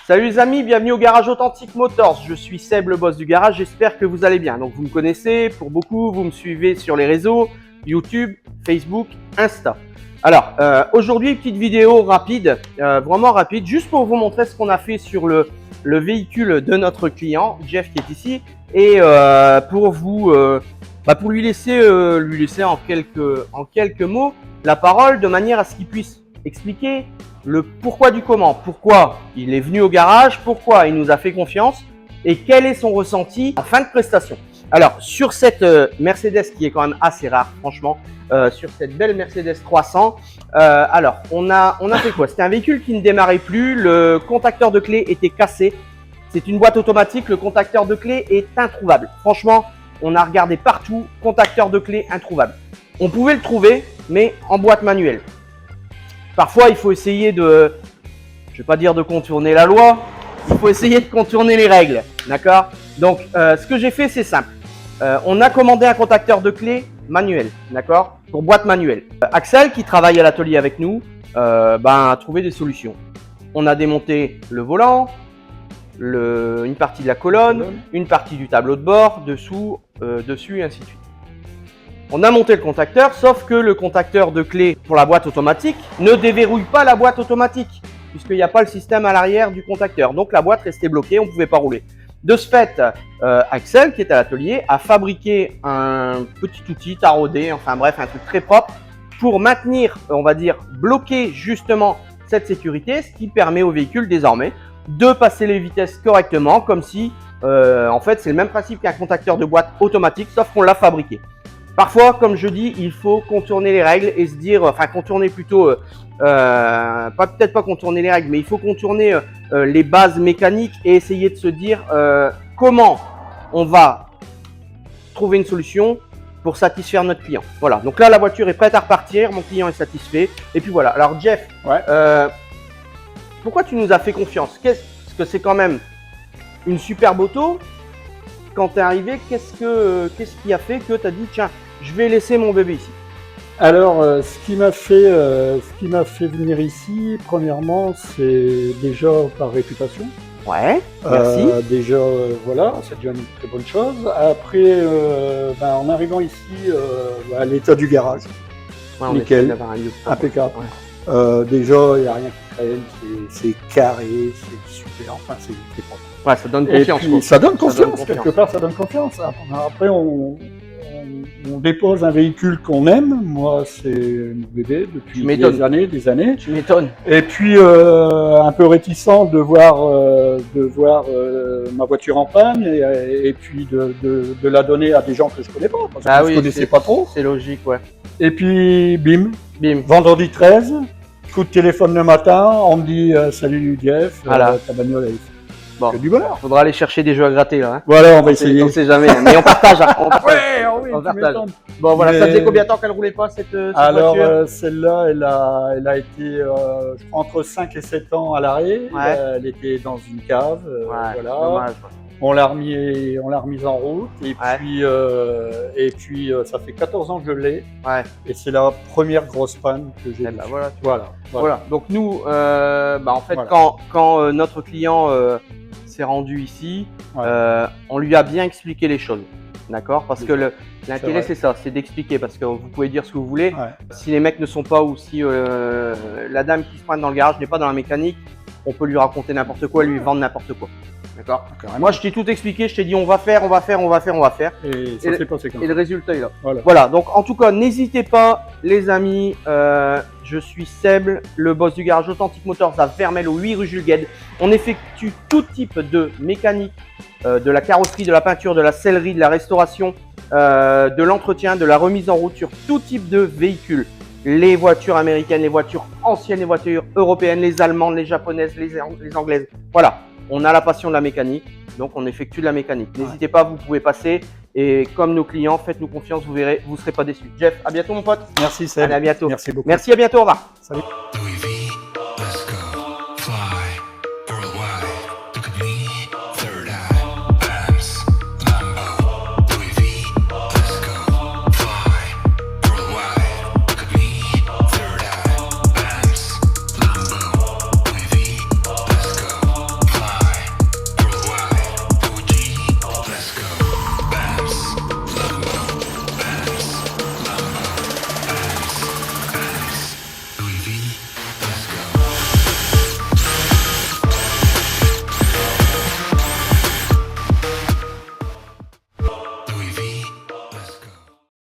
Salut les amis, bienvenue au Garage Authentique Motors. Je suis Seb, le boss du garage, j'espère que vous allez bien. Donc vous me connaissez, pour beaucoup, vous me suivez sur les réseaux, YouTube, Facebook, Insta. Alors aujourd'hui, une petite vidéo rapide, vraiment rapide, juste pour vous montrer ce qu'on a fait sur le véhicule de notre client, Jeff qui est ici, et pour vous, pour lui laisser en quelques mots la parole de manière à ce qu'il puisse expliquer le pourquoi du comment, pourquoi il est venu au garage, pourquoi il nous a fait confiance et quel est son ressenti en fin de prestation. Alors sur cette Mercedes qui est quand même assez rare franchement, sur cette belle Mercedes 300, alors on a fait quoi? C'était un véhicule qui ne démarrait plus, le contacteur de clé était cassé, c'est une boîte automatique, le contacteur de clé est introuvable. Franchement, on a regardé partout, contacteur de clé introuvable. On pouvait le trouver, mais en boîte manuelle. Parfois, il faut essayer de, je vais pas dire de contourner la loi, il faut essayer de contourner les règles, d'accord? Donc, ce que j'ai fait, c'est simple. On a commandé un contacteur de clé manuel, d'accord? Pour boîte manuelle. Axel, qui travaille à l'atelier avec nous, a trouvé des solutions. On a démonté le volant, une partie de la colonne, une partie du tableau de bord, dessous, dessus, et ainsi de suite. On a monté le contacteur, sauf que le contacteur de clé pour la boîte automatique ne déverrouille pas la boîte automatique, puisqu'il n'y a pas le système à l'arrière du contacteur. Donc la boîte restait bloquée, on ne pouvait pas rouler. De ce fait, Axel, qui est à l'atelier, a fabriqué un petit outil taraudé, enfin bref, un truc très propre, pour maintenir, on va dire, bloquer justement cette sécurité, ce qui permet au véhicule désormais de passer les vitesses correctement, comme si, en fait, c'est le même principe qu'un contacteur de boîte automatique, sauf qu'on l'a fabriqué. Parfois, comme je dis, il faut contourner les règles et se dire, enfin contourner plutôt, peut-être pas contourner les règles, mais il faut contourner les bases mécaniques et essayer de se dire comment on va trouver une solution pour satisfaire notre client. Voilà, donc là la voiture est prête à repartir, mon client est satisfait. Et puis voilà, alors Jeff, ouais. Pourquoi tu nous as fait confiance? Parce que c'est quand même une superbe auto. Quand tu es arrivé, qu'est-ce qui a fait que tu as dit tiens, je vais laisser mon bébé ici? Alors, ce qui m'a fait venir ici, premièrement, c'est déjà par réputation. Ouais, merci. Déjà, voilà, c'est déjà une très bonne chose. Après, en arrivant ici, l'état du garage, ouais, nickel, impeccable. Ouais. Déjà, il n'y a rien qui traîne, c'est carré, c'est super, enfin, c'est propre. Ouais, ça donne confiance. Et puis, ça donne confiance, quelque part, ça donne confiance. Après, on dépose un véhicule qu'on aime. Moi, c'est mon bébé depuis des années. Tu m'étonnes. Et puis, un peu réticent de voir ma voiture en panne et puis de la donner à des gens que je connais pas, parce que je ne connaissais pas trop. C'est logique, ouais. Et puis, bim, vendredi 13, coup de téléphone le matin, on me dit salut Jeff, voilà. Ta bagnole est ici. Bon, du bonheur. Faudra aller chercher des jeux à gratter là. Hein. Voilà, on va essayer. On sait jamais, mais on partage. Oui, on partage. Bon voilà, ça faisait combien de temps qu'elle roulait pas cette voiture? Alors celle-là, elle a été, je crois, entre 5 et 7 ans à l'arrêt. Ouais. Elle était dans une cave. Voilà. Dommage, ouais. On l'a remise en route et puis ça fait 14 ans que je l'ai. Ouais. Et c'est la première grosse panne que j'ai. Voilà. Donc nous, en fait, quand notre client s'est rendu ici, on lui a bien expliqué les choses, d'accord? Parce que l'intérêt c'est ça, c'est d'expliquer, parce que vous pouvez dire ce que vous voulez. Ouais. Si les mecs ne sont pas, ou si la dame qui se pointe dans le garage n'est pas dans la mécanique, on peut lui raconter n'importe quoi, lui vendre n'importe quoi. D'accord. Moi, je t'ai tout expliqué, je t'ai dit on va faire. Et ça s'est passé comme ça. Et le résultat est là. Voilà. Donc, en tout cas, n'hésitez pas, les amis. Je suis Seb, le boss du garage Authentique Motors à Vermelles, au 8 rue Jules Guesde. On effectue tout type de mécanique, de la carrosserie, de la peinture, de la sellerie, de la restauration, de l'entretien, de la remise en route sur tout type de véhicule. Les voitures américaines, les voitures anciennes, les voitures européennes, les allemandes, les japonaises, les anglaises. Voilà. On a la passion de la mécanique, donc on effectue de la mécanique. N'hésitez pas, vous pouvez passer. Et comme nos clients, faites-nous confiance, vous verrez, vous ne serez pas déçus. Jeff, à bientôt mon pote. Merci Seb. Allez, à bientôt. Merci beaucoup. Merci, à bientôt, au revoir. Salut.